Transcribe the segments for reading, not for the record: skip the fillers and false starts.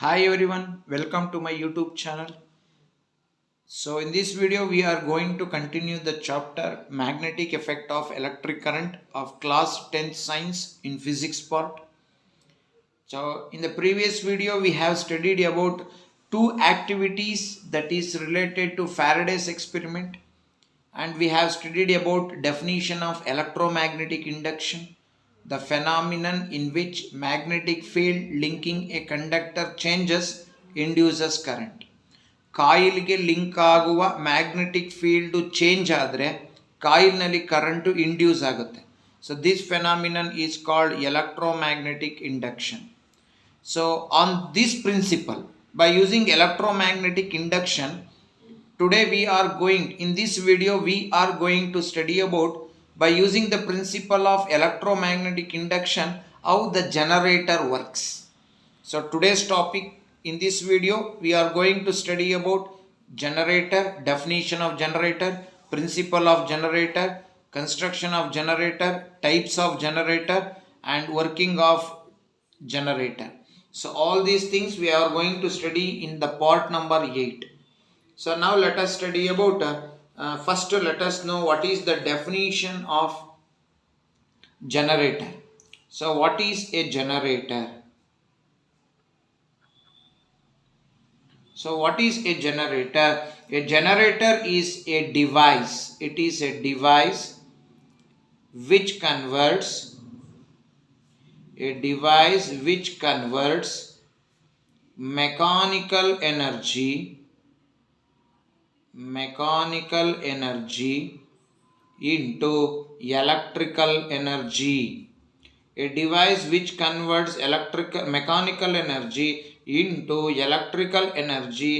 Hi everyone, welcome to my YouTube channel. So in this video we are going to continue the chapter Magnetic Effect of Electric Current of class 10th Science in Physics part. So in the previous video we have studied about two activities that is related to Faraday's experiment, and we have studied about definition of electromagnetic induction, the phenomenon in which magnetic field linking a conductor changes induces current. ಕಾಯಿಲ್ಗೆ link ಆಗುವ magnetic field change ಆದರೆ ಕಾಯಿಲ್ನಲ್ಲಿ current induce ಆಗುತ್ತೆ. So this phenomenon is called electromagnetic induction. So on this principle, by using electromagnetic induction, today we are going, in this video we are going to study about, by using the principle of electromagnetic induction, how the generator works. So today's topic, in this video we are going to study about generator, definition of generator, principle of generator, construction of generator, types of generator, and working of generator. So all these things we are going to study in the part number 8. So now let us study about first let us know what is the definition of generator. So what is a generator? So what is a generator? A generator is a device. It is a device which converts mechanical energy into electrical energy. A device which converts mechanical energy into electrical energy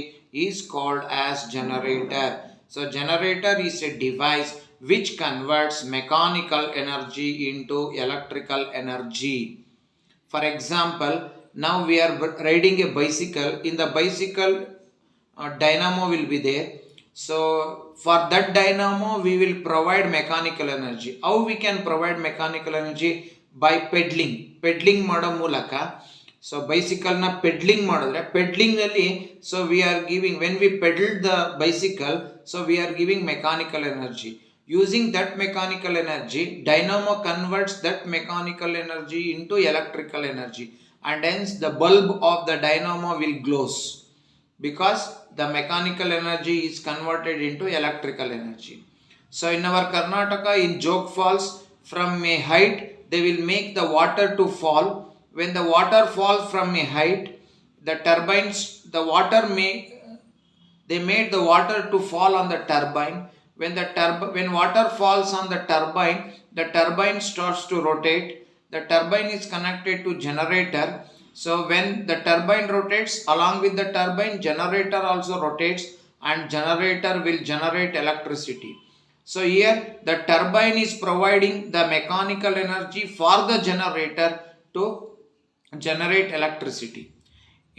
is called as generator. So generator is a device which converts mechanical energy into electrical energy. For example, now we are riding a bicycle. In the bicycle, dynamo will be there. So for that dynamo we will provide mechanical energy. How we can provide mechanical energy? By pedaling ಮಾಡೋ ಮೂಲಕ. So ಬೈಸಿಕಲ್ನ peddling ಮಾಡಿದ್ರೆ, peddling ಅಲ್ಲಿ so we are giving, when we pedal the bicycle, so we are giving mechanical energy. Using that mechanical energy, dynamo converts that mechanical energy into electrical energy, and hence the bulb of the dynamo will glows because the mechanical energy is converted into electrical energy. So in our Karnataka, in Jog Falls, from a height they will make the water to fall. When the water falls from a height, the turbines, they made the water to fall on the turbine. When water falls on the turbine starts to rotate. The turbine is connected to generator. So when the turbine rotates, along with the turbine, generator also rotates, and generator will generate electricity. So here the turbine is providing the mechanical energy for the generator to generate electricity.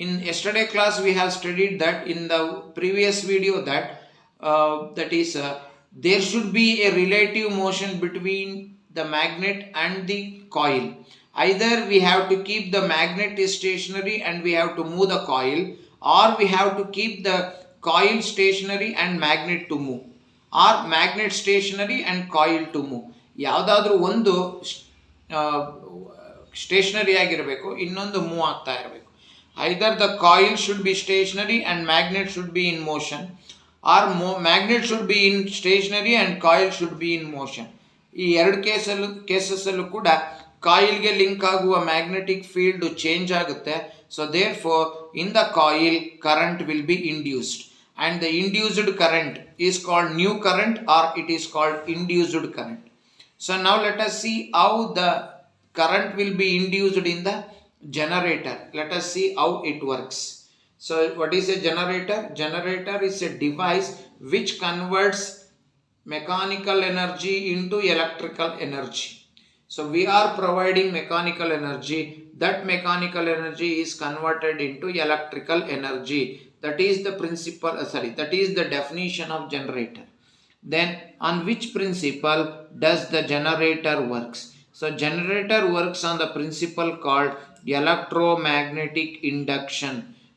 In yesterday class we have studied that, in the previous video, that there should be a relative motion between the magnet and the coil. Either we have to keep the magnet stationary and we have to move the coil, or we have to keep the coil stationary and magnet to move, or magnet stationary and coil to move. ಯಾವುದಾದ್ರೂ ಒಂದು stationery ಆಗಿರಬೇಕು, ಇನ್ನೊಂದು move ಆಗ್ತಾ ಇರಬೇಕು. Either the coil should be stationary and magnet should be in motion, or magnet should be in stationary and coil should be in motion. ಈ ಎರಡು ಕೇಸಸ್ಸಲ್ಲೂ ಕೂಡ ಕಾಯಿಲ್ಗೆ ಲಿಂಕ್ ಆಗುವ ಮ್ಯಾಗ್ನೆಟಿಕ್ ಫೀಲ್ಡ್ ಚೇಂಜ್ ಆಗುತ್ತೆ. So therefore in the coil current will be induced, and the induced current is called new current, or it is called induced current. So now let us see how the current will be induced in the generator. Let us see how it works. So what is a generator? Generator is a device which converts mechanical energy into electrical energy. So we are providing mechanical energy. That mechanical energy is converted into electrical energy. That is the principle, that is the definition of generator. Then on which principle does the generator works? So generator works on the principle called electromagnetic induction.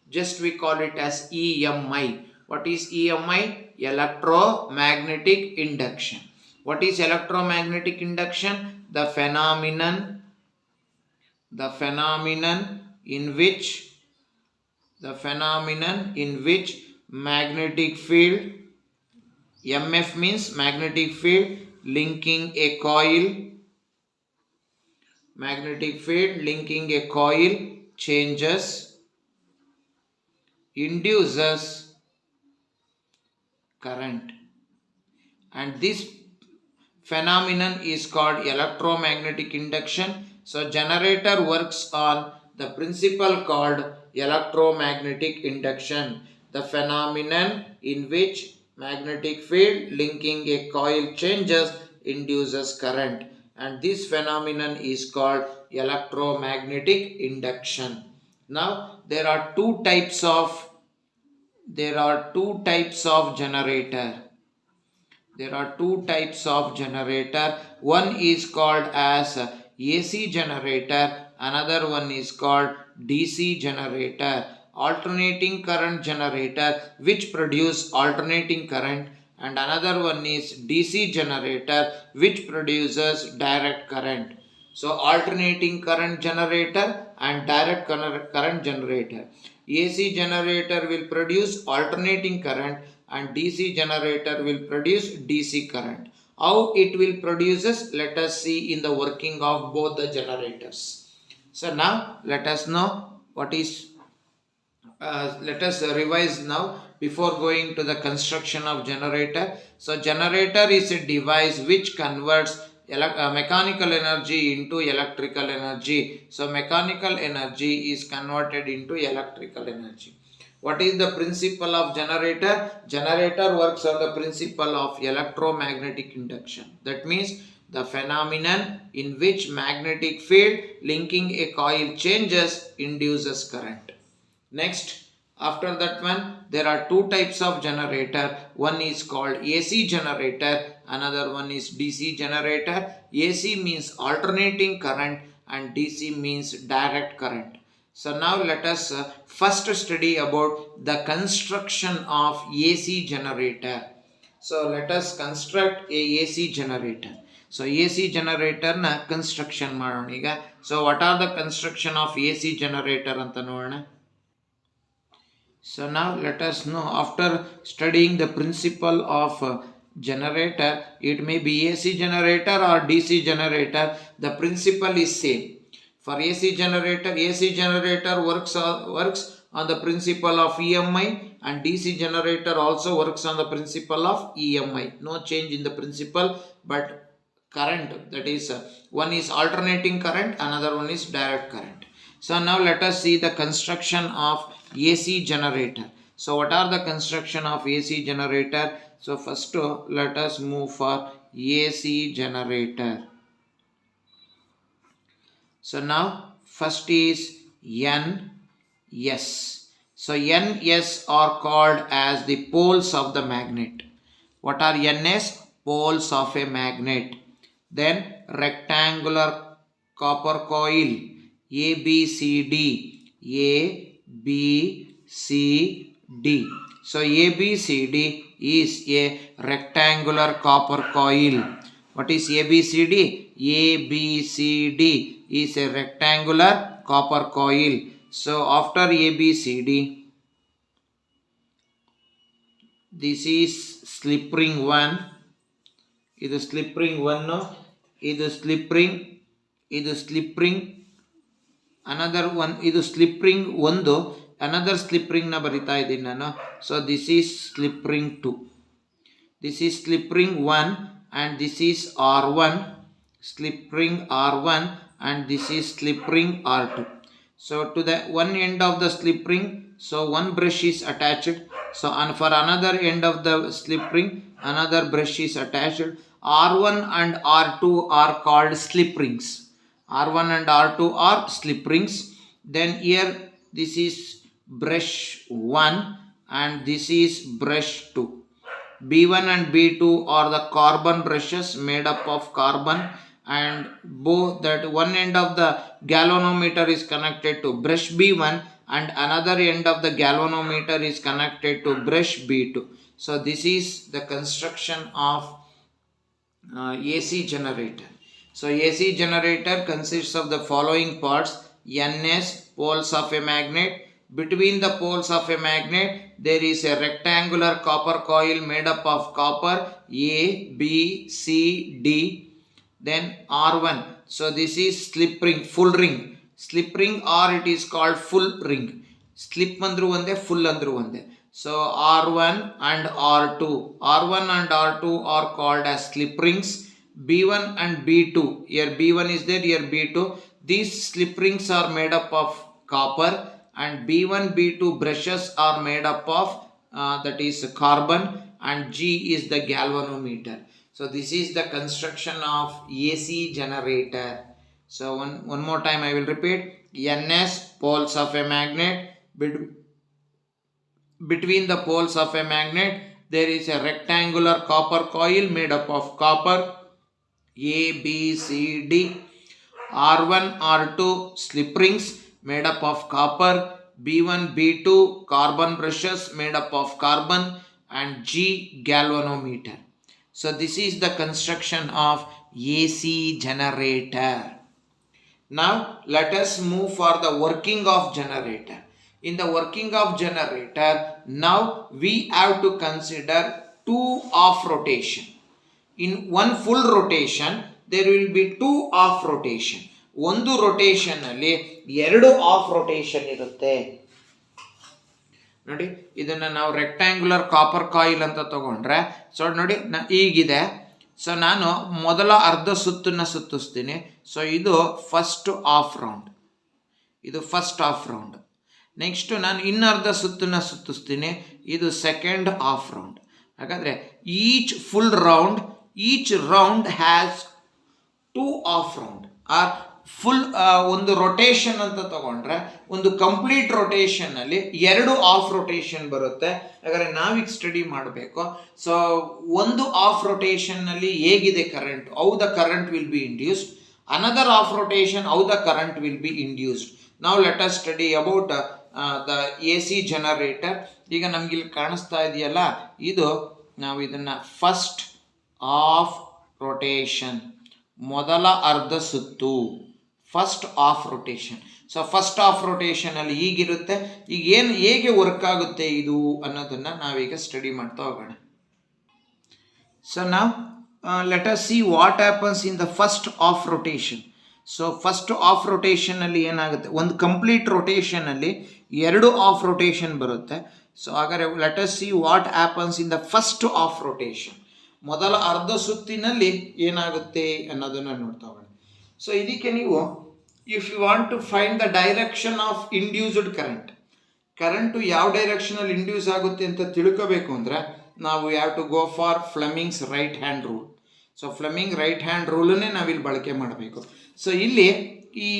Just we call it as EMI. What is EMI? Electromagnetic induction. What is electromagnetic induction? The phenomenon in which magnetic field, MF means magnetic field linking a coil, changes, induces current, and this phenomenon is called electromagnetic induction. So generator works on the principle called electromagnetic induction, the phenomenon in which magnetic field linking a coil changes, induces current, and this phenomenon is called electromagnetic induction. Now there are two types of generator. One is called as AC generator, another one is called DC generator, alternating current generator, which produce alternating current, and another one is DC generator, which produces direct current. So alternating current generator and direct current generator. AC generator will produce alternating current and DC generator will produce DC current. How it will produces, let us see in the working of both the generators. So now let us know what is, let us revise now before going to the construction of generator. So generator is a device which converts mechanical energy into electrical energy. So mechanical energy is converted into electrical energy. What is the principle of generator? Generator works on the principle of electromagnetic induction. That means the phenomenon in which magnetic field linking a coil changes, induces current. Next, after that one, there are two types of generator. One is called AC generator, another one is DC generator. AC means alternating current and DC means direct current. So now let us first study about the construction of AC generator. So let us construct a AC generator. So AC generator na construction ಮಾಡೋಣ ಈಗ. So what are the construction of AC generator ಅಂತ ನೋಡೋಣ. So now let us know, after studying the principle of generator, it may be AC generator or DC generator, the principle is same. For AC generator works on the principle of EMI, and DC generator also works on the principle of EMI. No change in the principle, but current, that is one is alternating current, another one is direct current. So now let us see the construction of AC generator. So what are the construction of AC generator? So first let us move for AC generator. So now first is NS. So NS are called as the poles of the magnet. What are NS? Poles of a magnet. Then rectangular copper coil, ABCD. So ABCD is a rectangular copper coil. What is ABCD? ABCD is a rectangular copper coil. So after ABCD, this is slip ring 1. This slip ring 1. This slip ring. Another one, ಇದು slip ring 1, another slip ring na ಬರಿತಾ ಇದ್ದೀನಿ ನಾನು. So this is slip ring 2, this is slip ring 1, and this is R1, slip ring R1, and this is slip ring R2. So to the one end of the slip ring, so one brush is attached. So and for another end of the slip ring, another brush is attached. R1 and R2 are called slip rings. R1 and R2 are slip rings. Then here this is brush 1 and this is brush 2. B1 and B2 are the carbon brushes made up of carbon, and both that one end of the galvanometer is connected to brush B1, and another end of the galvanometer is connected to brush B2. So this is the construction of AC generator. So AC generator consists of the following parts: NS, poles of a magnet. Between the poles of a magnet there is a rectangular copper coil made up of copper, A, B, C, D. Then R1. So this is slip ring, full ring. Slip ring, or it is called full ring. Slip andru onde, full andru onde. So R1 and R2. R1 and R2 are called as slip rings. B1 and B2. Here B1 is there, here B2. These slip rings are made up of copper, and B1, B2 brushes are made up of that is carbon, and G is the galvanometer. So this is the construction of AC generator. So one more time I will repeat. NS, poles of a magnet. Between the poles of a magnet there is a rectangular copper coil made up of copper, A, B, C, D. R1, R2 slip rings made up of copper, B1, B2 carbon brushes made up of carbon, and G galvanometer. So this is the construction of AC generator. Now let us move for the working of generator. In the working of generator, now we have to consider two off rotation. In one full rotation, there will be two off rotation. ಒಂದು rotation ಅಲ್ಲಿ ಎರಡು of rotation ಇರುತ್ತೆ. ನೋಡಿ, ಇದನ್ನ ನಾವು rectangular copper coil ಅಂತ ತಗೊಂಡ್ರೆ, so ನೋಡಿ ಈಗಿದೆ. ಸೊ ನಾನು ಮೊದಲ ಅರ್ಧ ಸುತ್ತನ್ನ ಸುತ್ತಿಸ್ತೀನಿ. ಸೊ ಇದು ಫಸ್ಟ್ ಆಫ್ ರೌಂಡ್, ಇದು ಫಸ್ಟ್ ಆಫ್ ರೌಂಡ್. ನೆಕ್ಸ್ಟ್ ನಾನು ಇನ್ನರ್ಧ ಸುತ್ತನ್ನ ಸುತ್ತಿಸ್ತೀನಿ, ಇದು ಸೆಕೆಂಡ್ ಆಫ್ ರೌಂಡ್. ಹಾಗಾದರೆ each full round, each round has two half round. Or full ಒಂದು ರೊಟೇಷನ್ ಅಂತ ತಗೊಂಡ್ರೆ, ಒಂದು ಕಂಪ್ಲೀಟ್ ರೊಟೇಷನ್ ಅಲ್ಲಿ ಎರಡು ಆಫ್ ರೊಟೇಷನ್ ಬರುತ್ತೆ. ಹಾಗಾದ್ರೆ ನಾವೀಗ ಸ್ಟಡಿ ಮಾಡಬೇಕು. ಸೊ ಒಂದು ಆಫ್ ರೊಟೇಷನ್ ನಲ್ಲಿ ಹೇಗಿದೆ current, how the current will be induced. Another of rotation, how the current will be induced. ನಾವು let us study about the AC generator. ಈಗ ನಮ್ಗೆ ಇಲ್ಲಿ ಕಾಣಿಸ್ತಾ ಇದೆಯಲ್ಲ, ಇದು ನಾವು ಇದನ್ನ ಫಸ್ಟ್ ಆಫ್ ರೊಟೇಷನ್, ಮೊದಲ ಅರ್ಧ ಸುತ್ತು, first half rotation. So first half rotation ಅಲ್ಲಿ ಹೀಗಿರುತ್ತೆ. ಈಗ ಹೇಗೆ ವರ್ಕ್ ಆಗುತ್ತೆ ಇದು ಅನ್ನೋದನ್ನ ನಾವೀಗ ಸ್ಟಡಿ ಮಾಡ್ತಾ ಹೋಗೋಣ. ಸೊ ನಾವು let us see what happens in the first half rotation. So first half rotation ಅಲ್ಲಿ ಏನಾಗುತ್ತೆ, ಒಂದು ಕಂಪ್ಲೀಟ್ ರೊಟೇಷನ್ ಅಲ್ಲಿ ಎರಡು ಆಫ್ ರೊಟೇಷನ್ ಬರುತ್ತೆ. ಸೊ ಹಾಗಾದ್ರೆ let us see what happens in the first half rotation. ಮೊದಲ ಅರ್ಧ ಸುತ್ತಿನಲ್ಲಿ ಏನಾಗುತ್ತೆ ಅನ್ನೋದನ್ನ ನೋಡ್ತಾ ಹೋಗೋಣ. ಸೊ ಇದಕ್ಕೆ ನೀವು if you want to find the direction of induced current, current ಯಾವ ಡೈರೆಕ್ಷನಲ್ಲಿ ಇಂಡ್ಯೂಸ್ ಆಗುತ್ತೆ ಅಂತ ತಿಳ್ಕೋಬೇಕು ಅಂದರೆ ನಾವು have to go for Fleming's right hand rule. So Fleming right hand ರೂಲನ್ನೇ ನಾವಿಲ್ಲಿ ಬಳಕೆ ಮಾಡಬೇಕು. ಸೊ ಇಲ್ಲಿ ಈ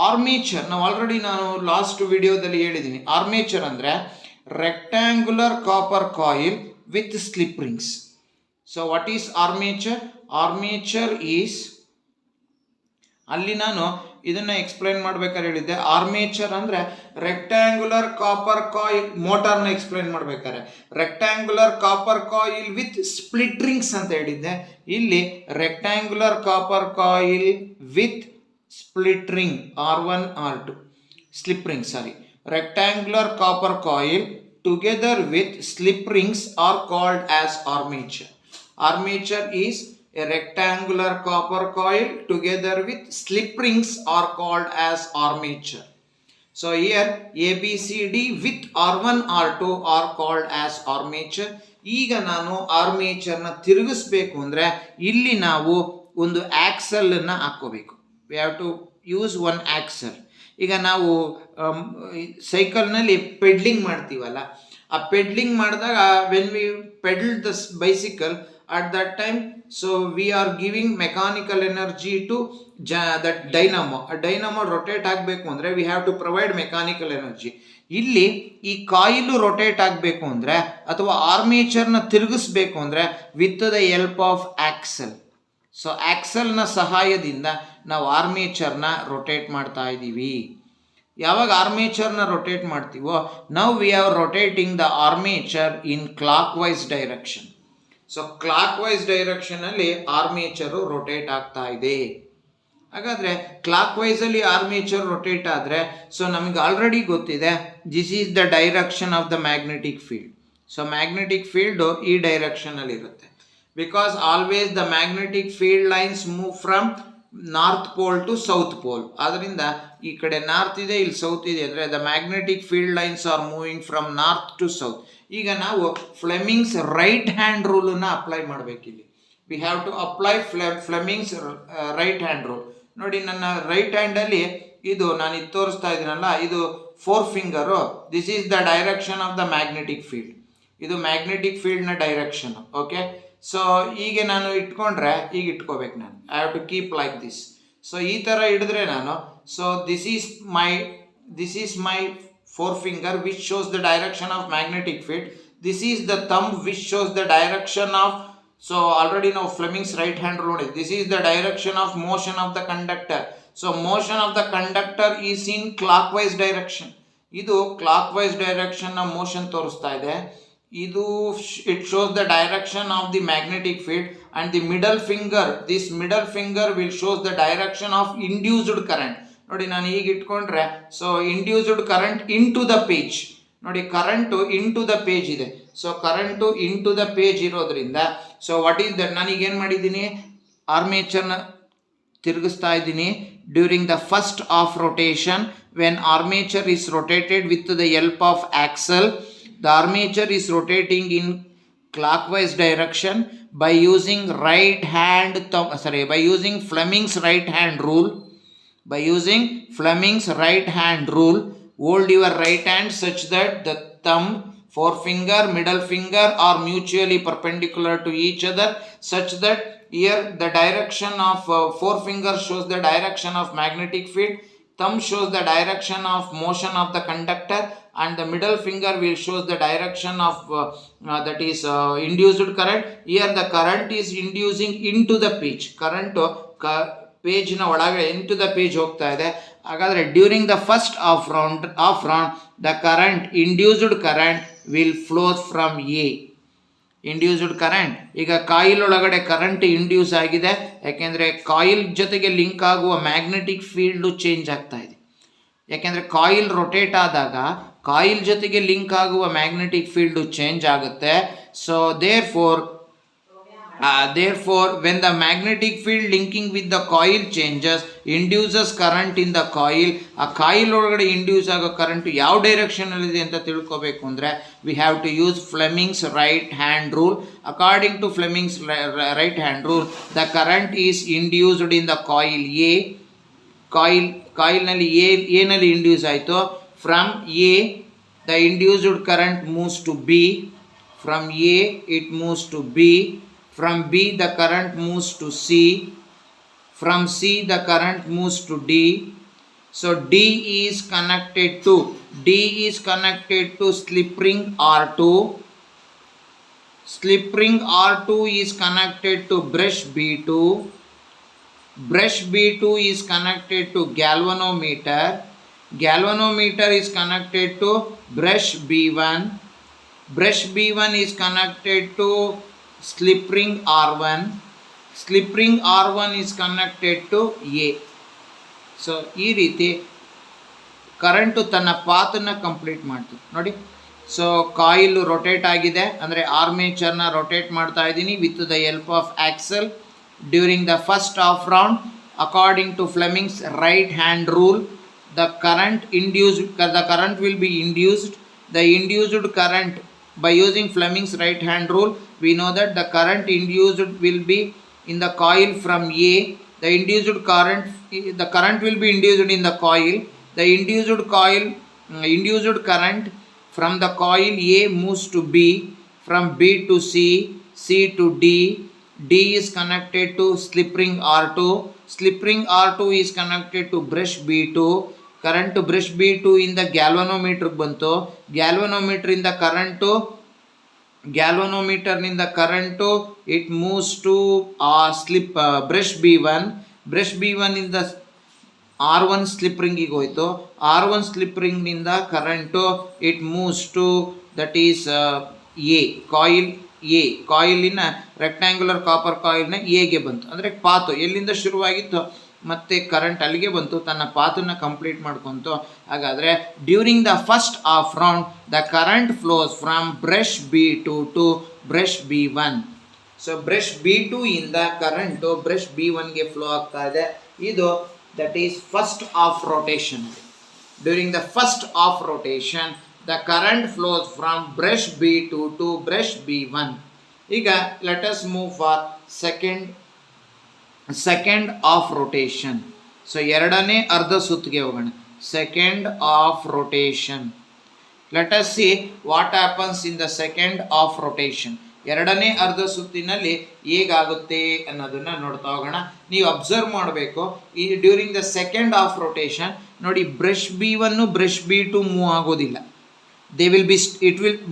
ಆರ್ಮೇಚರ್, ನಾನು ಲಾಸ್ಟ್ ವಿಡಿಯೋದಲ್ಲಿ ಹೇಳಿದ್ದೀನಿ, ಆರ್ಮೇಚರ್ ಅಂದರೆ rectangular copper coil with slip rings. So what is armature? Armature is, ಅಲ್ಲಿ ನಾನು ಇದನ್ನ ಎಕ್ಸ್ಪ್ಲೈನ್ ಮಾಡ್ಬೇಕಾದ್ರೆ ಹೇಳಿದ್ದೆ, ಆರ್ಮೇಚರ್ ಅಂದ್ರೆ ರೆಕ್ಟ್ಯಾಂಗ್ಯುಲರ್ ಕಾಪರ್ ಕಾಯಿಲ್. ಮೋಟಾರ್ನ ಎಕ್ಸ್ಪ್ಲೈನ್ ಮಾಡ್ಬೇಕಾದ್ರೆ rectangular copper coil with split rings ಅಂತ ಹೇಳಿದ್ದೆ. ಇಲ್ಲಿ rectangular copper coil with split ring, R1 R2 slip ring, sorry, rectangular copper coil together with slip rings are called as armature. Armature is a rectangular copper coil together with slip rings are called as armature. So here ABCD with R1 R2 are called as armature. ಈಗ ನಾನು ಆರ್ಮೇಚರ್ನ ತಿರುಗಿಸ್ಬೇಕು ಅಂದರೆ ಇಲ್ಲಿ ನಾವು ಒಂದು ಆಕ್ಸಲನ್ನು ಹಾಕೋಬೇಕು. We have to use one axle. ಈಗ ನಾವು ಸೈಕಲ್ನಲ್ಲಿ ಪೆಡ್ಲಿಂಗ್ ಮಾಡ್ತೀವಲ್ಲ, ಆ ಪೆಡ್ಲಿಂಗ್ ಮಾಡಿದಾಗ when we pedal the bicycle at that time, so we are giving mechanical energy to that dynamo. A dynamo rotate ಆಗಬೇಕು ಅಂದರೆ we have to provide mechanical energy. ಇಲ್ಲಿ ಈ ಕಾಯಿಲು ರೊಟೇಟ್ ಆಗಬೇಕು ಅಂದರೆ ಅಥವಾ ಆರ್ಮೇಚರ್ನ ತಿರುಗಿಸ್ಬೇಕು ಅಂದರೆ with the help of axle. So ಆಕ್ಸಲ್ನ ಸಹಾಯದಿಂದ ನಾವು ಆರ್ಮೇಚರ್ನ ರೊಟೇಟ್ ಮಾಡ್ತಾ ಇದ್ದೀವಿ. ಯಾವಾಗ ಆರ್ಮೇಚರ್ನ ರೊಟೇಟ್ ಮಾಡ್ತೀವೋ ನಾವು we are rotating the armature in clockwise direction. So clockwise ಡೈರೆಕ್ಷನಲ್ಲಿ ಆರ್ಮೇಚರು ರೊಟೇಟ್ ಆಗ್ತಾ ಇದೆ. ಹಾಗಾದರೆ ಕ್ಲಾಕ್ ವೈಸಲ್ಲಿ ಆರ್ಮೇಚರ್ ರೊಟೇಟ್ ಆದರೆ ಸೊ ನಮಗೆ ಆಲ್ರೆಡಿ ಗೊತ್ತಿದೆ this is the direction of the magnetic field. So magnetic field ಈ ಡೈರೆಕ್ಷನಲ್ಲಿ ಇರುತ್ತೆ. Because always the magnetic field lines move from north pole to south pole. ಆದ್ದರಿಂದ ಈ ಕಡೆ ನಾರ್ತ್ ಇದೆ, ಇಲ್ಲಿ ಸೌತ್ ಇದೆ ಅಂದರೆ the magnetic field lines are moving from north to south. ಈಗ ನಾವು ಫ್ಲೆಮಿಂಗ್ಸ್ ರೈಟ್ ಹ್ಯಾಂಡ್ ರೂಲನ್ನು ಅಪ್ಲೈ ಮಾಡಬೇಕಿಲ್ಲಿ. We have to apply Fleming's right hand rule. ನೋಡಿ, ನನ್ನ ರೈಟ್ ಹ್ಯಾಂಡಲ್ಲಿ ಇದು ನಾನು ಇದು ತೋರಿಸ್ತಾ ಇದ್ದೀನಲ್ಲ, ಇದು 4 finger. This is the direction of the magnetic field. ಇದು ಮ್ಯಾಗ್ನೆಟಿಕ್ ಫೀಲ್ಡ್ನ ಡೈರೆಕ್ಷನ್. ಓಕೆ, ಸೊ ಈಗ ನಾನು ಇಟ್ಕೊಂಡ್ರೆ ಈಗ ಇಟ್ಕೋಬೇಕು ನಾನು. I have to keep like this. So ಈ ಥರ ಹಿಡಿದ್ರೆ ನಾನು, so this is my 4 finger which shows the direction of magnetic field. This is the thumb which shows the direction of, so already now Fleming's right hand rule is, this is the direction of motion of the conductor. So motion of the conductor is in clockwise direction. Idu clockwise direction na motion ತೋರಿಸ್ತಾ ಇದೆ. ಇದು it shows the direction of the magnetic field, and the middle finger, this middle finger will shows the direction of induced current. ನೋಡಿ, ನಾನು ಈಗ ಇಟ್ಕೊಂಡ್ರೆ so induced current into the page. ನೋಡಿ, current into the page ಇದೆ. So current into the page ಇರೋದ್ರಿಂದ so what is that, ನಾನೀಗೇನು ಮಾಡಿದ್ದೀನಿ, ಆರ್ಮೇಚರ್ನ ತಿರುಗಿಸ್ತಾ ಇದ್ದೀನಿ during the first half rotation. When armature is rotated with the help of axle, the armature is rotating in clockwise direction by using by using Fleming's right hand rule. By using Fleming's right hand rule, hold your right hand such that the thumb, forefinger, middle finger are mutually perpendicular to each other, such that here the direction of forefinger shows the direction of magnetic field, thumb shows the direction of motion of the conductor, and the middle finger will shows the direction of that is induced current. Here the current is inducing into the page. Current ಪೇಜ್ನ ಒಳಗಡೆ into the page ಹೋಗ್ತಾ ಇದೆ. ಹಾಗಾದರೆ during the first half round the current, induced current will flows from A. Induced current, ಈಗ coil ಒಳಗಡೆ current induce ಆಗಿದೆ, ಯಾಕೆಂದರೆ coil ಜೊತೆಗೆ link ಆಗುವ ಮ್ಯಾಗ್ನೆಟಿಕ್ ಫೀಲ್ಡು ಚೇಂಜ್ ಆಗ್ತಾ ಇದೆ. ಯಾಕೆಂದರೆ ಕಾಯಿಲ್ ರೊಟೇಟ್ ಆದಾಗ ಕಾಯಿಲ್ ಜೊತೆಗೆ ಲಿಂಕ್ ಆಗುವ ಮ್ಯಾಗ್ನೆಟಿಕ್ ಫೀಲ್ಡು ಚೇಂಜ್ ಆಗುತ್ತೆ. So therefore when the magnetic field linking with the coil changes, induces current in the coil. ಆ ಕಾಯಿಲ್ ಒಳಗಡೆ ಇಂಡ್ಯೂಸ್ ಆಗೋ ಕರೆಂಟ್ ಯಾವ ಡೈರೆಕ್ಷನಲ್ಲಿದೆ ಅಂತ ತಿಳ್ಕೋಬೇಕು ಅಂದರೆ we have to use Fleming's right hand rule. According to Fleming's right hand rule, the current is induced in the coil A. ಕಾಯಿಲ್ನಲ್ಲಿ ಏನಲ್ಲಿ induce ಆಯಿತು, from A the induced current moves to B. From A it moves to B. From B the current moves to C. From C the current moves to D. So D is connected to slip ring R2. Slip ring R2 is connected to brush B2. Brush B2 is connected to galvanometer. Galvanometer is connected to brush B1. Brush B1 is connected to slip ring R1. Slip ring R1 is connected to A. So ಈ ರೀತಿ current ತನ್ನ ಪಾತನ್ನು complete ಮಾಡ್ತು. ನೋಡಿ, so coil rotate ಆಗಿದೆ ಅಂದರೆ ಆರ್ಮೇಚರ್ನ rotate ಮಾಡ್ತಾ ಇದ್ದೀನಿ with the help of axle during the first half round. According to Fleming's right hand rule, the current will be induced. The induced current, by using Fleming's right hand rule, we know that the current induced will be in the coil from A. The current will be induced in the coil. The induced current from the coil A moves to B, from B to C, C to D. D is connected to slip ring R2. Slip ring R2 is connected to brush B2. Current brush B2 in the galvanometer ಬಂತು. Galvanometer in the current it moves to brush B1. Brush B1 in the R1 slip ring ಗೆ ಹೋಯಿತು. R1 slip ರಿಂಗ್ನಿಂದ current it moves to that is a coil. ಕಾಯಿಲಿನ rectangular copper ಕಾಯಿಲ್ನ ಎಗೆ ಬಂತು. ಅಂದರೆ ಪಾತು ಎಲ್ಲಿಂದ ಶುರುವಾಗಿತ್ತು ಮತ್ತೆ ಕರೆಂಟ್ ಅಲ್ಲಿಗೆ ಬಂತು, ತನ್ನ ಪಾತನ್ನು ಕಂಪ್ಲೀಟ್ ಮಾಡ್ಕೊಂತು. ಹಾಗಾದರೆ during the first half round the current flows from brush B2 to brush B1. So brush B2 ಇಂದ ಕರೆಂಟು ಬ್ರಷ್ B1ಗೆ ಫ್ಲೋ ಆಗ್ತಾ ಇದೆ. ಇದು that is first half rotation. During the first half rotation the current flows from brush B2 to brush B1. ಈಗ let us move for second half rotation. So ಎರಡನೇ ಅರ್ಧ ಸುತ್ತಿಗೆ ಹೋಗೋಣ. second half rotation. let us see what happens in the second half rotation. ಎರಡನೇ ಅರ್ಧ ಸುತ್ತಿನಲ್ಲಿ ಹೇಗಾಗುತ್ತೆ ಅನ್ನೋದನ್ನ ನೋಡ್ತಾ ಹೋಗೋಣ. ನೀವು ಅಬ್ಸರ್ವ್ ಮಾಡಬೇಕು, ಈ during the second half rotation ನೋಡಿ, brush B1 brush B2 move ಆಗೋದಿಲ್ಲ. they will be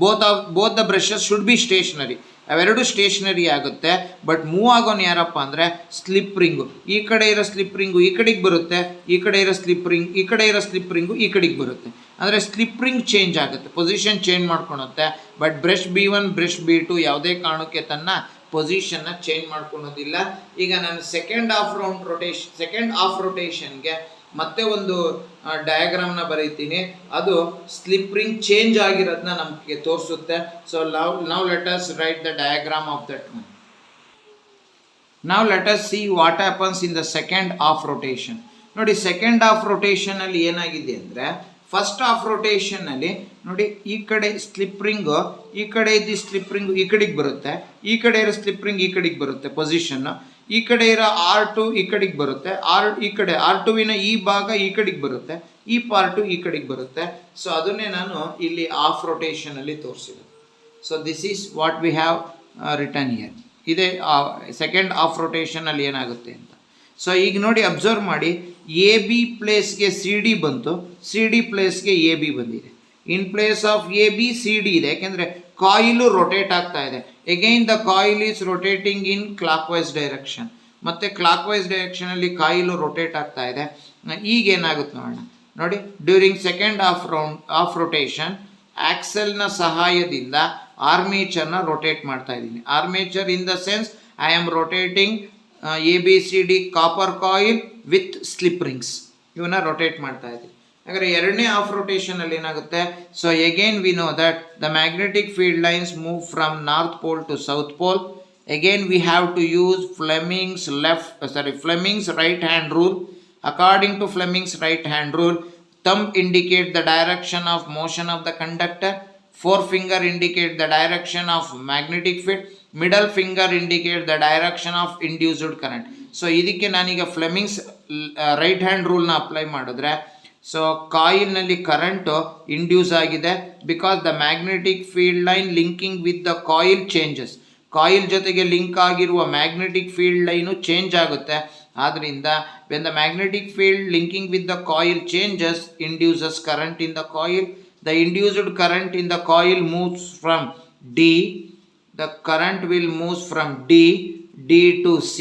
both the brushes should be stationary. ಅವೆರಡು ಸ್ಟೇಷನರಿ ಆಗುತ್ತೆ. ಬಟ್ ಮೂವ್ ಆಗೋನು ಯಾರಪ್ಪ ಅಂದರೆ ಸ್ಲಿಪ್ ರಿಂಗು. ಈ ಕಡೆ ಇರೋ ಸ್ಲಿಪ್ ರಿಂಗು ಈ ಕಡೆಗೆ ಬರುತ್ತೆ, ಈ ಕಡೆ ಇರೋ ಸ್ಲಿಪ್ ರಿಂಗು ಈ ಕಡೆಗೆ ಬರುತ್ತೆ. ಅಂದರೆ ಸ್ಲಿಪ್ ರಿಂಗ್ ಚೇಂಜ್ ಆಗುತ್ತೆ, ಪೊಸಿಷನ್ ಚೇಂಜ್ ಮಾಡ್ಕೊಳುತ್ತೆ. But brush B1 brush B2 ಯಾವುದೇ ಕಾರಣಕ್ಕೆ ತನ್ನ ಪೊಸಿಷನ್ನ ಚೇಂಜ್ ಮಾಡ್ಕೊಳೋದಿಲ್ಲ. ಈಗ ನಾನು ಸೆಕೆಂಡ್ ಹಾಫ್ ರೊಟೇಷನ್ಗೆ ಮತ್ತೆ ಒಂದು ಡಯಾಗ್ರಾಮ್ನ ಬರೀತೀನಿ. ಅದು ಸ್ಲಿಪ್ ರಿಂಗ್ ಚೇಂಜ್ ಆಗಿರೋದನ್ನ ನಮಗೆ ತೋರಿಸುತ್ತೆ. So now let us write the diagram of that one. Now let us see what happens in the second half rotation. ನೋಡಿ, ಸೆಕೆಂಡ್ ಹಾಫ್ ರೊಟೇಷನ್ ಅಲ್ಲಿ ಏನಾಗಿದೆ ಅಂದರೆ, ಫಸ್ಟ್ ಹಾಫ್ ರೊಟೇಷನ್ ಅಲ್ಲಿ ನೋಡಿ, ಈ ಕಡೆ ಸ್ಲಿಪ್ ರಿಂಗು ಈ ಕಡೆ ಇದ್ದು ಸ್ಲಿಪ್ ರಿಂಗು ಈ ಕಡೆಗೆ ಬರುತ್ತೆ, ಈ ಕಡೆ ಇರೋ ಸ್ಲಿಪ್ ರಿಂಗ್ ಈ ಕಡೆಗೆ ಬರುತ್ತೆ ಪೊಸಿಷನ್ನು, ಈ ಕಡೆ ಇರೋ R2 ಈ ಕಡೆಗೆ ಬರುತ್ತೆ, ಈ ಕಡೆ R2ವಿನ ಈ ಭಾಗ ಈ ಕಡೆಗೆ ಬರುತ್ತೆ, ಈ ಪಾರ್ಟು ಈ ಕಡೆಗೆ ಬರುತ್ತೆ. ಸೊ ಅದನ್ನೇ ನಾನು ಇಲ್ಲಿ ಹಾಫ್ ರೊಟೇಷನ್ ಅಲ್ಲಿ ತೋರಿಸಿದೆ. So this is what we have return here. ಇದೇ ಸೆಕೆಂಡ್ ಹಾಫ್ ರೊಟೇಷನ್ ಅಲ್ಲಿ ಏನಾಗುತ್ತೆ ಅಂತ. ಸೊ ಈಗ ನೋಡಿ, ಅಬ್ಸರ್ವ್ ಮಾಡಿ, AB ಪ್ಲೇಸ್ಗೆ CD ಬಂತು, CD ಪ್ಲೇಸ್ಗೆ AB ಬಂದಿದೆ. In place of AB CD ಇದೆ, ಯಾಕೆಂದರೆ ಕಾಯಿಲು ರೊಟೇಟ್ ಆಗ್ತಾ ಇದೆ. Again the coil is rotating in clockwise direction. ಮತ್ತು ಕ್ಲಾಕ್ ವೈಸ್ ಡೈರೆಕ್ಷನಲ್ಲಿ ಕಾಯಿಲು ರೊಟೇಟ್ ಆಗ್ತಾ ಇದೆ. ಈಗ ಏನಾಗುತ್ತೆ ನೋಡೋಣ. ನೋಡಿ, ಡ್ಯೂರಿಂಗ್ ಸೆಕೆಂಡ್ ಹಾಫ್ ರೊಟೇಷನ್ ಆಕ್ಸೆಲ್ನ ಸಹಾಯದಿಂದ ಆರ್ಮೇಚರ್ನ ರೊಟೇಟ್ ಮಾಡ್ತಾ ಇದ್ದೀನಿ. Armature in the sense I am rotating ABCD copper coil with slip rings, ಇವನ್ನ ರೊಟೇಟ್ ಮಾಡ್ತಾ ಇದ್ದೀನಿ. ಹಾಗಾದರೆ ಎರಡನೇ ಹಾಫ್ ರೊಟೇಷನ್ ಅಲ್ಲಿ ಏನಾಗುತ್ತೆ. So again we know that the magnetic field lines move from north pole to south pole. Again we have to use Fleming's right hand rule. According to Fleming's right hand rule, thumb indicate the direction of motion of the conductor, forefinger indicate the direction of magnetic field, middle finger indicate the direction of induced current. So ಇದಕ್ಕೆ ನಾನೀಗ Fleming's right hand ರೂಲ್ನ apply ಮಾಡಿದ್ರೆ, so ಕಾಯಿಲ್ನಲ್ಲಿ current induce ಆಗಿದೆ. Because the magnetic field line linking with the coil changes. Coil ಜೊತೆಗೆ link ಆಗಿರುವ magnetic field line change ಆಗುತ್ತೆ. ಆದ್ದರಿಂದ when the magnetic field linking with the coil changes induces current in the coil. The induced current in the coil moves from D. The current will move from D to C.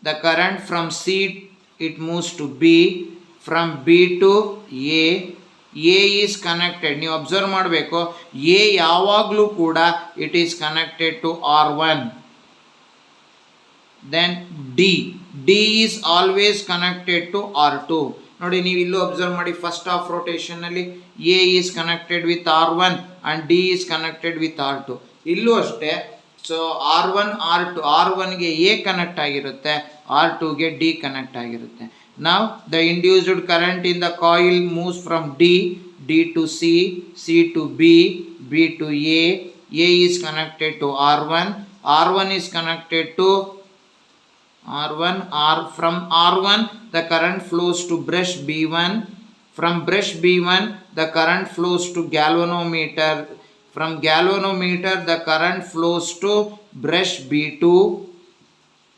The current from C it moves to B. From B to A. A is connected. ನೀವು observe ಮಾಡಬೇಕು, A ಯಾವಾಗಲೂ ಕೂಡ it is connected to R1. Then D is always connected to R2. ನೋಡಿ, ನೀವು ಇಲ್ಲೂ observe ಮಾಡಿ, first half rotation ಅಲ್ಲಿ A is connected with R1 and D is connected with R2. ಇಲ್ಲೂ ಅಷ್ಟೇ. ಸೊ R1ಗೆ A ಕನೆಕ್ಟ್ ಆಗಿರುತ್ತೆ, R2ಗೆ D ಕನೆಕ್ಟ್ ಆಗಿರುತ್ತೆ. ನಾವು the induced current in the coil moves from D to C, C to B to A is connected to R1 is connected to from R1 the current flows to brush B1. From brush B1 the current flows to galvanometer. From galvanometer the current flows to brush B2.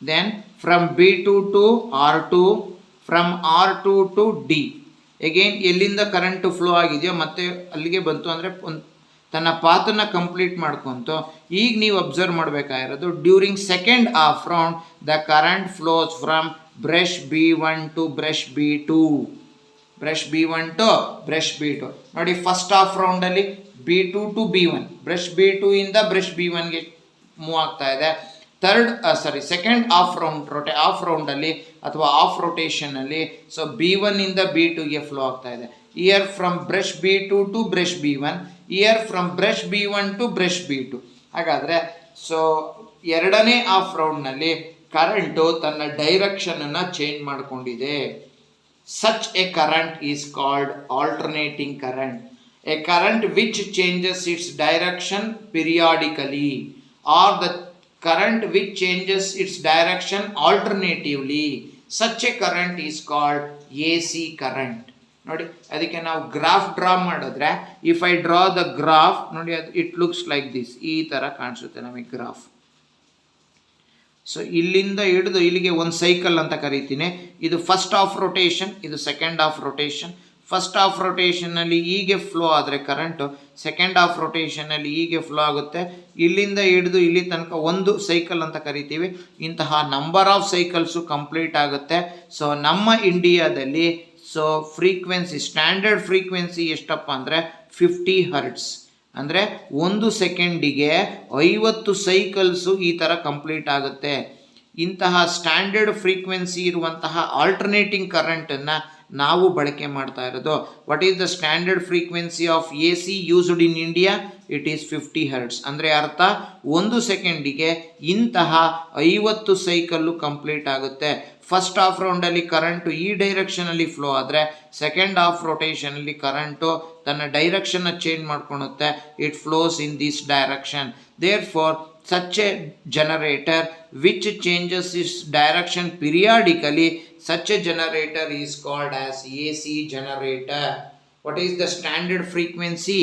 Then from B2 to R2, from R2 to D. Again ಎಲ್ಲಿಂದ current flow ಆಗಿದೆಯೋ ಮತ್ತೆ ಅಲ್ಲಿಗೆ ಬಂತು, ಅಂದರೆ ತನ್ನ ಪಾತನ್ನು complete ಮಾಡ್ಕೊಂತು. ಈಗ ನೀವು ಅಬ್ಸರ್ವ್ ಮಾಡಬೇಕಾಗಿರೋದು, during second half round the current flows from brush B1 to brush B2. Brush B1 to brush B2. ನೋಡಿ ಫಸ್ಟ್ ಹಾಫ್ ರೌಂಡಲ್ಲಿ B2 to B1, brush B2 ಇಂದ ಬ್ರಷ್ B1ಗೆ ಮೂವ್ ಆಗ್ತಾ ಇದೆ. ಸೆಕೆಂಡ್ ಹಾಫ್ ರೌಂಡಲ್ಲಿ ಅಥವಾ ಹಾಫ್ ರೊಟೇಷನಲ್ಲಿ ಸೊ B1 ಇಂದ B2ಗೆ flow ಆಗ್ತಾ ಇದೆ. Here from brush B2 to brush B1, here from brush B1 to brush B2. ಹಾಗಾದರೆ ಸೊ ಎರಡನೇ ಹಾಫ್ ರೌಂಡ್ನಲ್ಲಿ ಕರೆಂಟು ತನ್ನ ಡೈರೆಕ್ಷನನ್ನು ಚೇಂಜ್ ಮಾಡಿಕೊಂಡಿದೆ. Such a current is called alternating current. A current which changes its direction periodically, or the current which changes its direction alternatively. Such a current is called AC current. ನೋಡಿ ಅದಕ್ಕೆ ನಾವು graph draw ಮಾಡಿದ್ರೆ, if I draw the graph ನೋಡಿ ಅದು it looks like this, ಈ ಥರ ಕಾಣಿಸುತ್ತೆ ನಮಗೆ ಗ್ರಾಫ್. ಸೊ ಇಲ್ಲಿಂದ ಹಿಡಿದು ಇಲ್ಲಿಗೆ ಒಂದು ಸೈಕಲ್ ಅಂತ ಕರಿತೀನಿ. ಇದು ಫಸ್ಟ್ ಹಾಫ್ ರೊಟೇಷನ್, ಇದು second half rotation. First half ರೊಟೇಷನ್ನಲ್ಲಿ ಹೀಗೆ ಫ್ಲೋ ಆದರೆ ಕರೆಂಟು, ಸೆಕೆಂಡ್ ಹಾಫ್ ರೊಟೇಷನ್ನಲ್ಲಿ ಹೀಗೆ ಫ್ಲೋ ಆಗುತ್ತೆ. ಇಲ್ಲಿಂದ ಹಿಡಿದು ಇಲ್ಲಿ ತನಕ ಒಂದು ಸೈಕಲ್ ಅಂತ ಕರಿತೀವಿ. ಇಂತಹ ನಂಬರ್ ಆಫ್ ಸೈಕಲ್ಸು ಕಂಪ್ಲೀಟ್ ಆಗುತ್ತೆ. ಸೊ ನಮ್ಮ ಇಂಡಿಯಾದಲ್ಲಿ ಸೊ ಫ್ರೀಕ್ವೆನ್ಸಿ, ಸ್ಟ್ಯಾಂಡರ್ಡ್ ಫ್ರೀಕ್ವೆನ್ಸಿ ಎಷ್ಟಪ್ಪ ಅಂದರೆ 50 ಹರ್ಟ್ಸ್. ಅಂದರೆ ಒಂದು ಸೆಕೆಂಡಿಗೆ 50 ಸೈಕಲ್ಸು ಈ ಥರ ಕಂಪ್ಲೀಟ್ ಆಗುತ್ತೆ. ಇಂತಹ ಸ್ಟ್ಯಾಂಡರ್ಡ್ ಫ್ರೀಕ್ವೆನ್ಸಿ ಇರುವಂತಹ ಆಲ್ಟರ್ನೇಟಿಂಗ್ ಕರೆಂಟನ್ನು ನಾವು ಬಳಕೆ ಮಾಡ್ತಾ ಇರೋದು. What is the standard frequency of AC used in India? It is 50 hertz. ಅಂದರೆ ಅರ್ಥ ಒಂದು ಸೆಕೆಂಡಿಗೆ ಇಂತಹ 50 ಸೈಕಲ್ಲು ಕಂಪ್ಲೀಟ್ ಆಗುತ್ತೆ. ಫಸ್ಟ್ ಹಾಫ್ ರೌಂಡಲ್ಲಿ ಕರೆಂಟು ಈ ಡೈರೆಕ್ಷನಲ್ಲಿ ಫ್ಲೋ ಆದರೆ ಸೆಕೆಂಡ್ ಹಾಫ್ ರೊಟೇಷನಲ್ಲಿ ಕರೆಂಟು ತನ್ನ ಡೈರೆಕ್ಷನ್ನ ಚೇಂಜ್ ಮಾಡ್ಕೊಳುತ್ತೆ. It flows in this direction. Therefore such a generator which changes its direction periodically, such a generator is called as AC generator. What is the standard frequency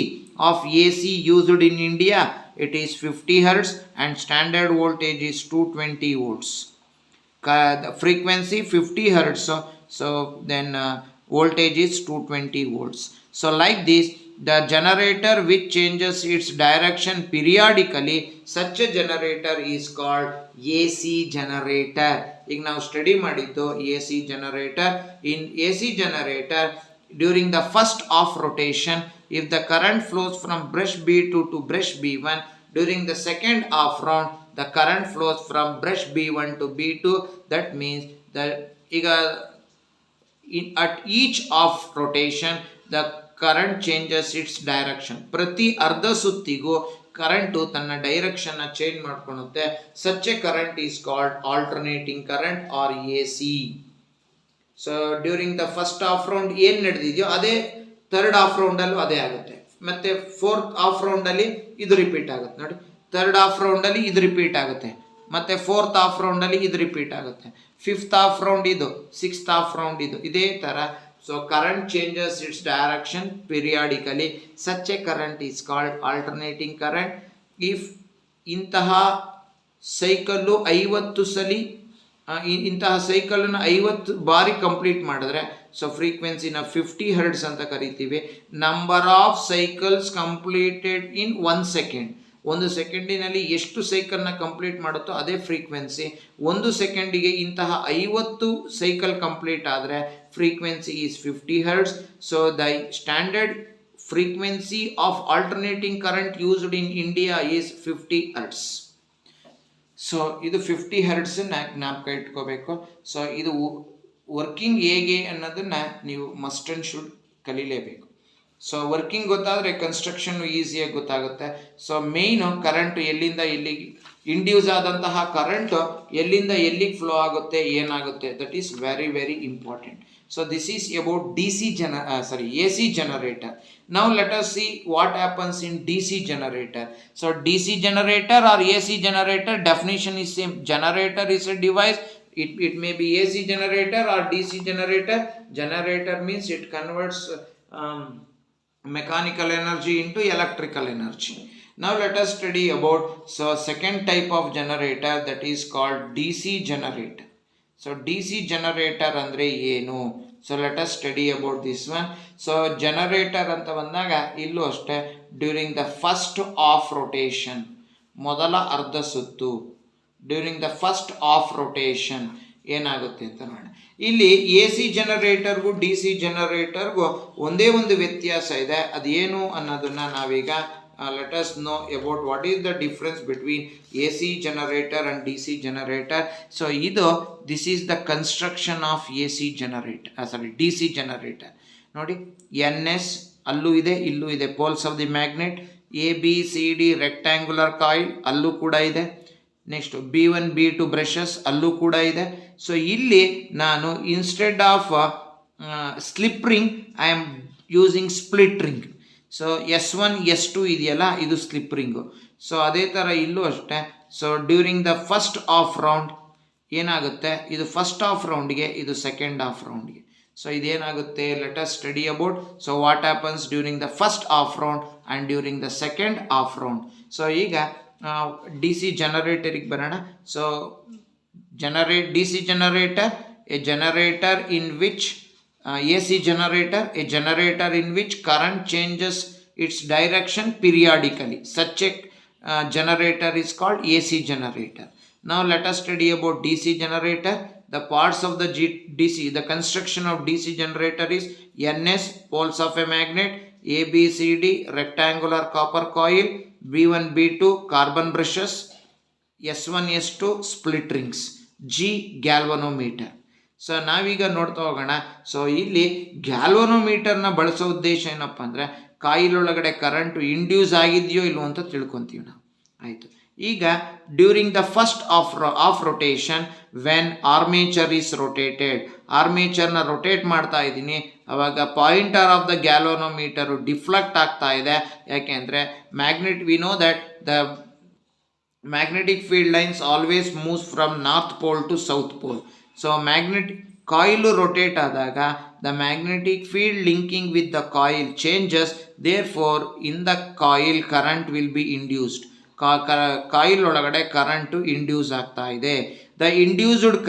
of AC used in India? It is 50 hertz and standard voltage is 220 volts. The frequency 50 hertz, so then voltage is 220 volts. So like this, the generator which changes its direction periodically, such a generator is called AC generator. ಈಗ ನಾವು study ಮಾಡಿದ್ದು AC generator. In AC generator, during the first half rotation, if the current flows from brush B2 to brush B1, during the second half round, the current flows from brush B1 to B2. That means that at each half rotation, the current changes its direction. ಪ್ರತಿ ಅರ್ಧ ಸುತ್ತಿಗೂ current ತನ್ನ ಡೈರೆಕ್ಷನ್ನ change ಮಾಡ್ಕೊಳುತ್ತೆ. Such a current is called alternating current or AC. So during the first half round ಏನು ನಡೆದಿದೆಯೋ ಅದೇ third half ರೌಂಡಲ್ಲೂ ಅದೇ ಆಗುತ್ತೆ. ಮತ್ತು ಫೋರ್ತ್ ಹಾಫ್ ರೌಂಡಲ್ಲಿ ಇದು ರಿಪೀಟ್ ಆಗುತ್ತೆ. ನೋಡಿ, ಥರ್ಡ್ ಹಾಫ್ ರೌಂಡಲ್ಲಿ ಇದು ರಿಪೀಟ್ ಆಗುತ್ತೆ, ಮತ್ತು ಫೋರ್ತ್ ಹಾಫ್ ರೌಂಡಲ್ಲಿ ಇದು ರಿಪೀಟ್ ಆಗುತ್ತೆ, ಫಿಫ್ತ್ ಹಾಫ್ ರೌಂಡ್ ಇದು, ಸಿಕ್ಸ್ತ್ ಹಾಫ್ ರೌಂಡ್ ಇದು, ಇದೇ ಥರ. So current changes it's direction periodically. Such a current is called alternating current. If ಇಂತಹ ಸೈಕಲ್ಲು 50 ಸಲಿ ಇಂತಹ ಸೈಕಲನ್ನು 50 ಬಾರಿ ಕಂಪ್ಲೀಟ್ ಮಾಡಿದ್ರೆ ಸೊ ಫ್ರೀಕ್ವೆನ್ಸಿನ 50 ಹರ್ಟ್ಸ್ ಅಂತ ಕರಿತೀವಿ. Number of cycles completed in 1 second. ಒಂದು ಸೆಕೆಂಡಿನಲ್ಲಿ ಎಷ್ಟು ಸೈಕಲ್ನ ಕಂಪ್ಲೀಟ್ ಮಾಡುತ್ತೋ ಅದೇ ಫ್ರೀಕ್ವೆನ್ಸಿ. ಒಂದು ಸೆಕೆಂಡಿಗೆ ಇಂತಹ 50 ಸೈಕಲ್ ಕಂಪ್ಲೀಟ್ ಆದರೆ frequency is 50 hertz. So the standard frequency of alternating current used in India is 50 hertz. So ಇದು 50 ಹರ್ಟ್ಸನ್ನ ಜ್ಞಾಪಕ ಇಟ್ಕೋಬೇಕು. ಸೊ ಇದು ವರ್ಕಿಂಗ್ ಹೇಗೆ ಅನ್ನೋದನ್ನು ನೀವು ಮಸ್ಟ್ ಆ್ಯಂಡ್ ಶುಡ್ ಕಲೀಲೇಬೇಕು. ಸೊ ವರ್ಕಿಂಗ್ ಗೊತ್ತಾದರೆ ಕನ್ಸ್ಟ್ರಕ್ಷನ್ ಈಸಿಯಾಗಿ ಗೊತ್ತಾಗುತ್ತೆ. ಸೊ ಮೇಯ್ನು ಕರೆಂಟು ಎಲ್ಲಿಂದ ಎಲ್ಲಿಗೆ ಇಂಡ್ಯೂಸ್ ಆದಂತಹ ಕರೆಂಟು ಎಲ್ಲಿಂದ ಎಲ್ಲಿಗೆ ಫ್ಲೋ ಆಗುತ್ತೆ, ಏನಾಗುತ್ತೆ, that is very very important. So this is about AC generator. Now let us see what happens in DC generator. So DC generator or AC generator, definition is same. Generator is a device. It may be AC generator or DC generator. Generator means it converts mechanical energy into electrical energy. Now let us study about second type of generator, that is called DC generator. So DC generator andre ಏನು? So let us study about this one. So generator ಅಂತ ಬಂದಾಗ ಇಲ್ಲೂ ಅಷ್ಟೇ during the first half rotation, ಮೊದಲ ಅರ್ಧ ಸುತ್ತು, during the first half rotation ಏನಾಗುತ್ತೆ ಅಂತ ನೋಡೋಣ. ಇಲ್ಲಿ ಎ ಸಿ ಜನರೇಟರ್ಗೂ ಡಿ ಸಿ ಜನರೇಟರ್ಗೂ ಒಂದೇ ಒಂದು ವ್ಯತ್ಯಾಸ ಇದೆ. ಅದೇನು ಅನ್ನೋದನ್ನ ನಾವೀಗ let us know about what is the difference between AC generator and DC generator. So this is the construction of AC generator, DC generator. ನೋಡಿ NS ಅಲ್ಲೂ ಇದೆ ಇಲ್ಲೂ ಇದೆ, poles of the magnet. ABCD rectangular coil ಅಲ್ಲೂ ಕೂಡ ಇದೆ. Next B1 B2 brushes ಅಲ್ಲೂ ಕೂಡ ಇದೆ. ಸೊ ಇಲ್ಲಿ ನಾನು instead of slip ring I am using split ring. So S1 S2 ಇದೆಯಲ್ಲ, ಇದು ಸ್ಲಿಪ್ ರಿಂಗು. ಸೊ ಅದೇ ಥರ ಇಲ್ಲೂ ಅಷ್ಟೇ. So during the first half round ಏನಾಗುತ್ತೆ, ಇದು ಫಸ್ಟ್ ಆಫ್ ರೌಂಡ್ಗೆ, ಇದು ಸೆಕೆಂಡ್ ಆಫ್ ರೌಂಡ್ಗೆ. ಸೊ ಇದೇನಾಗುತ್ತೆ, let us study about. So what happens during the first half round and during the second half round. So ಈಗ ಡಿ ಸಿ ಜನರೇಟರಿಗೆ ಬರೋಣ. So D C generator, a generator in which AC generator, a generator in which current changes its direction periodically. Such a generator is called AC generator. Now let us study about DC generator. The parts of the DC, the construction of DC generator is NS, poles of a magnet, ABCD, rectangular copper coil, B1 B2, carbon brushes, S1 S2, split rings, G galvanometer. So ನಾವೀಗ ನೋಡ್ತಾ ಹೋಗೋಣ. So ಇಲ್ಲಿ ಗ್ಯಾಲ್ವನೋಮೀಟರ್ನ ಬಳಸೋ ಉದ್ದೇಶ ಏನಪ್ಪ ಅಂದರೆ, coil ಒಳಗಡೆ current induce ಆಗಿದೆಯೋ ಇಲ್ವೋ ಅಂತ ತಿಳ್ಕೊತೀವಿ ನಾವು. ಆಯಿತು. ಈಗ during the first half rotation, when armature is rotated, ಆರ್ಮೇಚರ್ನ ರೊಟೇಟ್ ಮಾಡ್ತಾ ಇದ್ದೀನಿ, ಅವಾಗ pointer of the galvanometer deflect ಆಗ್ತಾ ಇದೆ. ಯಾಕೆಂದರೆ we know that the magnetic field lines always moves from north pole to south pole. So coil rotate ಆದಾಗ the magnetic field linking with the coil changes, therefore in the coil current will be induced. Coil ಒಳಗಡೆ current induce ಆಗ್ತಾ ಇದೆ. The induced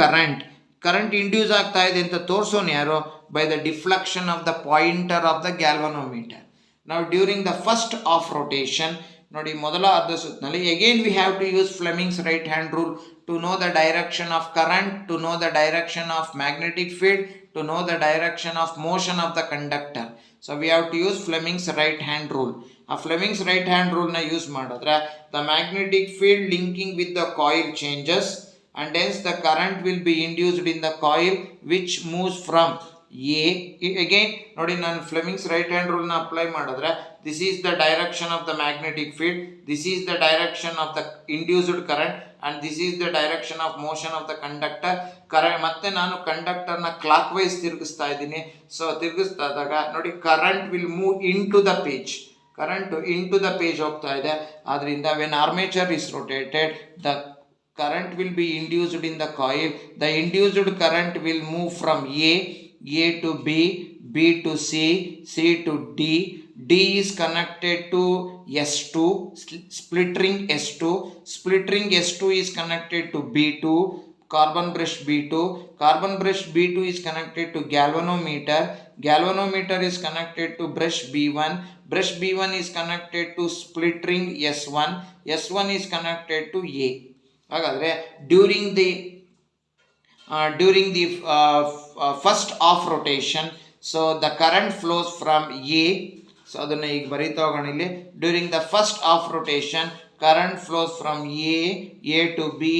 current induce ಆಗ್ತಾ ಇದೆ ಅಂತ ತೋರಿಸೋನು ಯಾರು? By the deflection of the pointer of the galvanometer. ನಾವು during the first half rotation, ನೋಡಿ ಮೊದಲ ಅರ್ಧ ಸುತ್ತಿನಲ್ಲಿ again we have to use Fleming's right hand rule to know the direction of current, to know the direction of magnetic field, to know the direction of motion of the conductor. So we have to use Fleming's right hand rule. A Fleming's right hand rule na use madadre the magnetic field linking with the coil changes, and hence the current will be induced in the coil which moves from A. Again nodi nan Fleming's right hand rule na apply madadre this is the direction of the magnetic field, this is the direction of the induced current, and this is the direction of motion of the conductor. Current ಮತ್ತೆ ನಾನು ಕಂಡಕ್ಟರ್ನ clock wise ತಿರುಗಿಸ್ತಾ ಇದ್ದೀನಿ. So ತಿರುಗಿಸ್ತಾ ಇದ್ದಾಗ ನೋಡಿ current will move into the page, current into the page ಹೋಗ್ತಾ ಇದೆ. ಆದ್ದರಿಂದ when armature is rotated the current will be induced in the coil. The induced current will move from A to B, B to C, C to D. D is connected to S2, split ring S2. Split ring S2 is connected to B2, carbon brush B2. Carbon brush B2 is connected to galvanometer. Galvanometer is connected to brush B1. Brush B1 is connected to split ring S1. S1 is connected to A. ಹಾಗಾದರೆ during the first half rotation, so the current flows from A. So ಅದನ್ನು ಈಗ ಬರೀತಾ ಹೋಗೋಣ ಇಲ್ಲಿ. During the first half rotation current flows from A to B,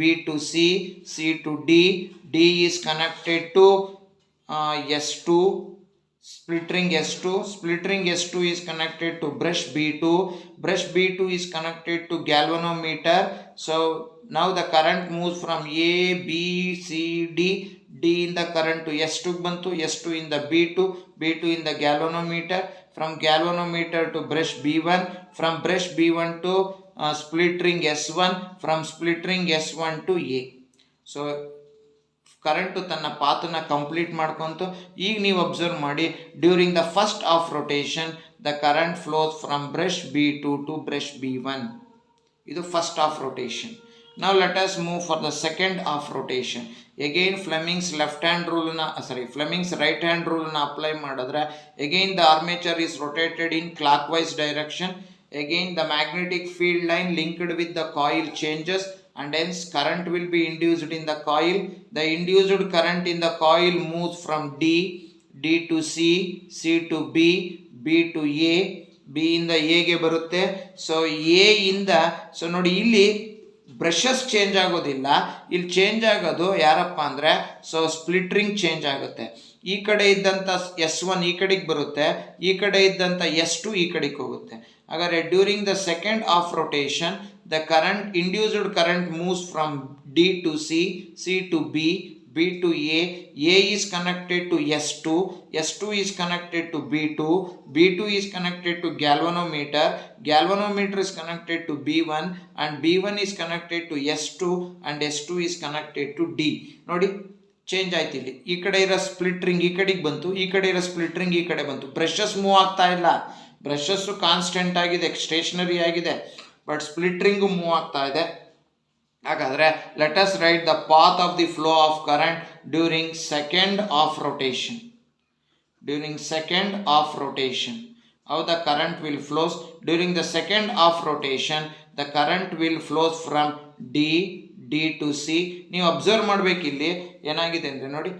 B to C, C to D. D is connected to S2, split ring S2. Split ring S2 is connected to brush B2. Brush B2 is connected to galvanometer. So now the current moves from A, B, C, D. D in the current to S2 bantu, S2 in the B2, B2 in the galvanometer. From galvanometer to brush B1. From brush B1 to split ring S1. From split ring S1 to A. So ಕರೆಂಟು ತನ್ನ ಪಾತನ್ನ complete ಮಾಡ್ಕೊಂತು. ಈಗ ನೀವು observe ಮಾಡಿ, during the first half rotation the current flows from brush B2 to brush B1. ಇದು first half rotation. Now let us move for the second half rotation. Again Fleming's Fleming's right hand rule na apply madadre again the armature is rotated in clockwise direction. Again the magnetic field line linked with the coil changes, and hence current will be induced in the coil. The induced current in the coil moves from D to C, C to B, B to A, B ಇಂದ A ಗೆ ಬರುತ್ತೆ. So A ಇಂದ so ನೋಡಿ ಇಲ್ಲಿ brushes change ಆಗೋದಿಲ್ಲ, ಇಲ್ಲಿ change ಆಗೋದು ಯಾರಪ್ಪ ಅಂದರೆ ಸೊ ಸ್ಪ್ಲಿಟ್ ರಿಂಗ್ ಚೇಂಜ್ ಆಗುತ್ತೆ. ಈ ಕಡೆ ಇದ್ದಂಥ S1 ಈ ಕಡೆಗೆ ಬರುತ್ತೆ, ಈ ಕಡೆ ಇದ್ದಂಥ S2 ಈ ಕಡೆಗೆ ಹೋಗುತ್ತೆ. ಹಾಗಾದರೆ during the second of rotation the current induced current moves from D to C, C to B, B to A is connected to S2, S2 is connected to B2, B2 is connected to galvanometer, galvanometer is connected to B1 and B1 is connected to S2 and S2 is connected to D. ನೋಡಿ change ಆಯ್ತು, ಇಲ್ಲಿ ಈ ಕಡೆ ಇರೋ split ring ಈ ಕಡೆಗೆ ಬಂತು, ಈ ಕಡೆ ಇರೋ ಸ್ಪ್ಲಿಟ್ ರಿಂಗ್ ಈ ಕಡೆ ಬಂತು. ಬ್ರಷಸ್ ಮೂವ್ ಆಗ್ತಾ ಇಲ್ಲ, ಬ್ರಷಸ್ಸು ಕಾನ್ಸ್ಟೆಂಟ್ ಆಗಿದೆ, ಸ್ಟೇಷನರಿ ಆಗಿದೆ, ಬಟ್ ಸ್ಪ್ಲಿಟ್ ರಿಂಗು ಮೂವ್ ಆಗ್ತಾ ಇದೆ. ಹಾಗಾದರೆ let us right the path of the flow of current during second half rotation. During second half rotation how the current will flows during the second of rotation. The current will flows from D to C. ನೀವು observe ಮಾಡಬೇಕು, ಇಲ್ಲಿ ಏನಾಗಿದೆ ಅಂದರೆ ನೋಡಿ,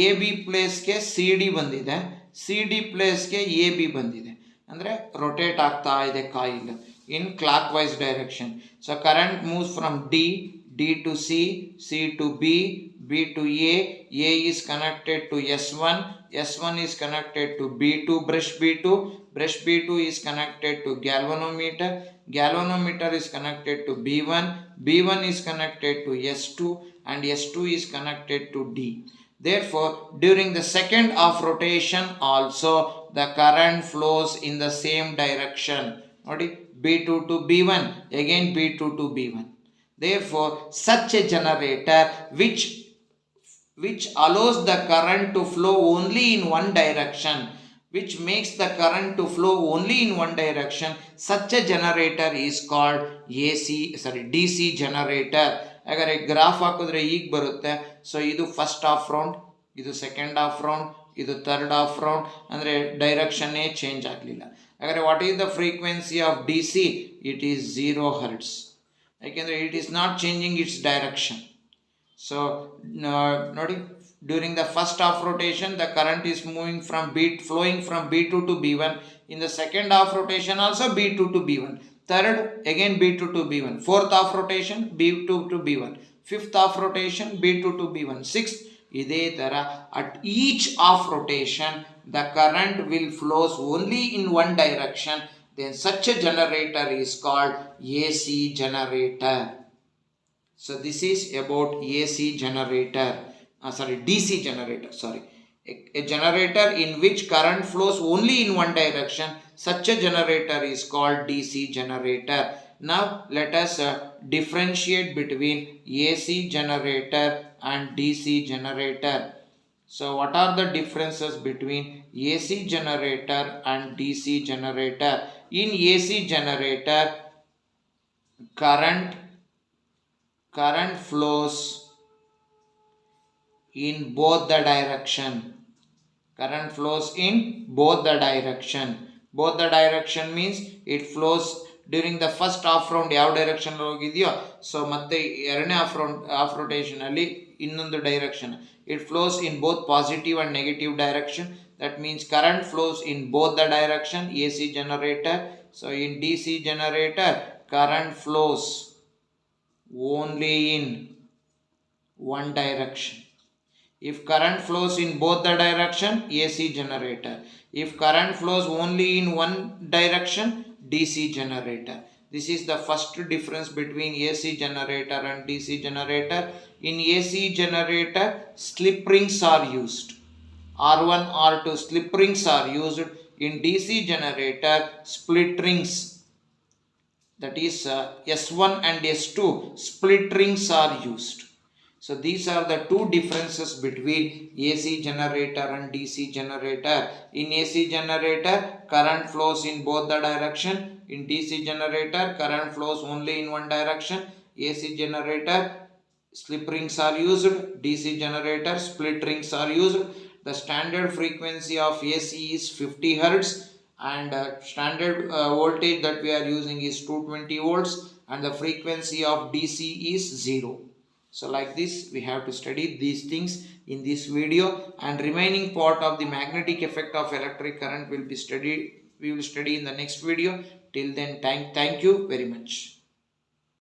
A B ಪ್ಲೇಸ್ಗೆ C D ಬಂದಿದೆ, C D ಪ್ಲೇಸ್ಗೆ A B ಬಂದಿದೆ, ಅಂದರೆ ರೊಟೇಟ್ ಆಗ್ತಾ ಇದೆ coil in clockwise direction. So current moves from D to C, C to B, B to A is connected to S1, S1 is connected to B2, brush B2 is connected to galvanometer, galvanometer is connected to B1, B1 is connected to S2 and S2 is connected to D. Therefore, during the second of rotation also the current flows in the same direction. Nodi, B2 to B1, again B2 to B1. Therefore, such a generator which allows the current to flow only in one direction, which makes the current to flow only in one direction, such a generator is called DC generator. ಹಾಗಾದರೆ graph ಹಾಕಿದ್ರೆ ಈಗ ಬರುತ್ತೆ. So ಇದು first half round, ಇದು second half round, ಇದು third half round, ಅಂದರೆ ಡೈರೆಕ್ಷನ್ನೇ change ಆಗಲಿಲ್ಲ. ಹಾಗಾದರೆ what is the frequency of D C? It is 0 Hz. ಯಾಕೆಂದರೆ it is not changing its direction. So ನೋಡಿ, during the first half rotation the current is flowing from B2 to B1. In the second half rotation also B2 to B1. Third, again B2 to B1. Fourth half rotation B2 to B1. Fifth half rotation B2 to B1. Sixth, ಇದೇ ಥರ at each half rotation the current will flows only in one direction. Then such a generator is called AC generator. So this is about AC generator. DC generator. A generator in which current flows only in one direction. Such a generator is called DC generator. Now let us differentiate between AC generator and DC generator. So what are the differences between AC generator and DC generator? In AC generator, current flows in both the direction. Current flows in both the direction. Both the direction means it flows during the first half round ಯಾವ direction ಹೋಗಿದೆಯೋ, so ಮತ್ತೆ ಎರಡನೇ half rotation ಅಲ್ಲಿ ಇನ್ನೊಂದು direction. It flows in both positive and negative direction. That means current flows in both the direction. AC generator. So in DC generator, current flows only in one direction. If current flows in both the direction, AC generator. If current flows only in one direction, DC generator. This is the first difference between AC generator and DC generator. In AC generator, slip rings are used. R1, R2 slip rings are used. In DC generator, split rings, that is S1 and S2 split rings are used. So these are the two differences between AC generator and DC generator. In AC generator, current flows in both the direction. In DC generator, current flows only in one direction. AC generator, slip rings are used. DC generator, split rings are used. The standard frequency of AC is 50 Hz and standard voltage that we are using is 220 volts. and the frequency of DC is 0. So like this we have to study these things in this video, and remaining part of the magnetic effect of electric current will be studied. We will study in the next video. Till then, thank you very much.